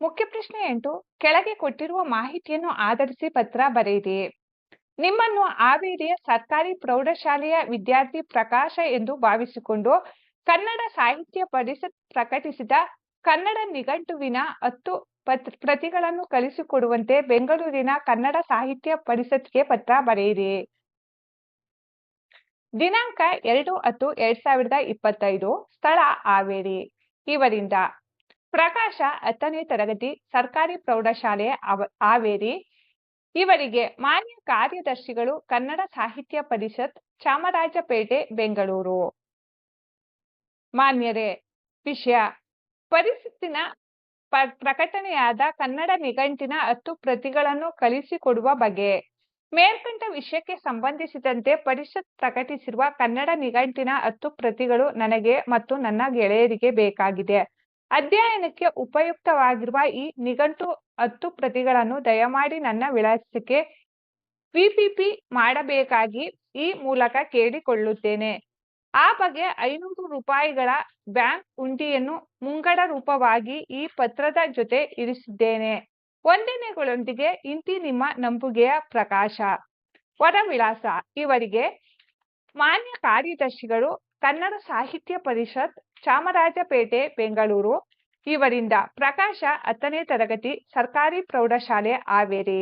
ಮುಖ್ಯ ಪ್ರಶ್ನೆ 8 ಕೆಳಗೆ ಕೊಟ್ಟಿರುವ ಮಾಹಿತಿಯನ್ನು ಆಧರಿಸಿ ಪತ್ರ ಬರೆಯಿರಿ. ನಿಮ್ಮನ್ನು ಹಾವೇರಿಯ ಸರ್ಕಾರಿ ಪ್ರೌಢಶಾಲೆಯ ವಿದ್ಯಾರ್ಥಿ ಪ್ರಕಾಶ ಎಂದು ಭಾವಿಸಿಕೊಂಡು ಕನ್ನಡ ಸಾಹಿತ್ಯ ಪರಿಷತ್ ಪ್ರಕಟಿಸಿದ ಕನ್ನಡ ನಿಘಂಟುವಿನ 10 ಪ್ರತಿಗಳನ್ನು ಕಳಿಸಿಕೊಡುವಂತೆ ಬೆಂಗಳೂರಿನ ಕನ್ನಡ ಸಾಹಿತ್ಯ ಪರಿಷತ್ಗೆ ಪತ್ರ ಬರೆಯಿರಿ. ದಿನಾಂಕ 2/10/2025, ಸ್ಥಳ ಹಾವೇರಿ. ಇವರಿಂದ ಪ್ರಕಾಶ 10ನೇ ತರಗತಿ ಸರ್ಕಾರಿ ಪ್ರೌಢಶಾಲೆ ಹಾವೇರಿ. ಇವರಿಗೆ ಮಾನ್ಯ ಕಾರ್ಯದರ್ಶಿಗಳು ಕನ್ನಡ ಸಾಹಿತ್ಯ ಪರಿಷತ್ ಚಾಮರಾಜಪೇಟೆ ಬೆಂಗಳೂರು. ಮಾನ್ಯರೇ, ವಿಷಯ ಪರಿಷತ್ತಿನ ಪ್ರಕಟಣೆಯಾದ ಕನ್ನಡ ನಿಘಂಟಿನ 10 ಪ್ರತಿಗಳನ್ನು ಕಳಿಸಿಕೊಡುವ ಬಗೆ. ಮೇಲ್ಕಂಡ ವಿಷಯಕ್ಕೆ ಸಂಬಂಧಿಸಿದಂತೆ ಪರಿಷತ್ ಪ್ರಕಟಿಸಿರುವ ಕನ್ನಡ ನಿಘಂಟಿನ 10 ಪ್ರತಿಗಳು ನನಗೆ ಮತ್ತು ನನ್ನ ಗೆಳೆಯರಿಗೆ ಬೇಕಾಗಿದೆ. ಅಧ್ಯಯನಕ್ಕೆ ಉಪಯುಕ್ತವಾಗಿರುವ ಈ ನಿಘಂಟು 10 ಪ್ರತಿಗಳನ್ನು ದಯಮಾಡಿ ನನ್ನ ವಿಳಾಸಕ್ಕೆ ವಿಪಿಪಿ ಮಾಡಬೇಕಾಗಿ ಈ ಮೂಲಕ ಕೇಳಿಕೊಳ್ಳುತ್ತೇನೆ. ಆ ಬಗ್ಗೆ 500 ರೂಪಾಯಿಗಳ ಬ್ಯಾಂಕ್ ಹುಂಡಿಯನ್ನು ಮುಂಗಡ ರೂಪವಾಗಿ ಈ ಪತ್ರದ ಜೊತೆ ಇರಿಸಿದ್ದೇನೆ. ವಂದನೆಗಳೊಂದಿಗೆ ಇಂತಿ ನಿಮ್ಮ ನಂಬುಗೆಯ ಪ್ರಕಾಶ. ಹೊರ ವಿಳಾಸ ಇವರಿಗೆ ಮಾನ್ಯ ಕಾರ್ಯದರ್ಶಿಗಳು ಕನ್ನಡ ಸಾಹಿತ್ಯ ಪರಿಷತ್ ಚಾಮರಾಜಪೇಟೆ ಬೆಂಗಳೂರು. ಇವರಿಂದ ಪ್ರಕಾಶ 10ನೇ ತರಗತಿ ಸರ್ಕಾರಿ ಪ್ರೌಢಶಾಲೆ ಹಾವೇರಿ.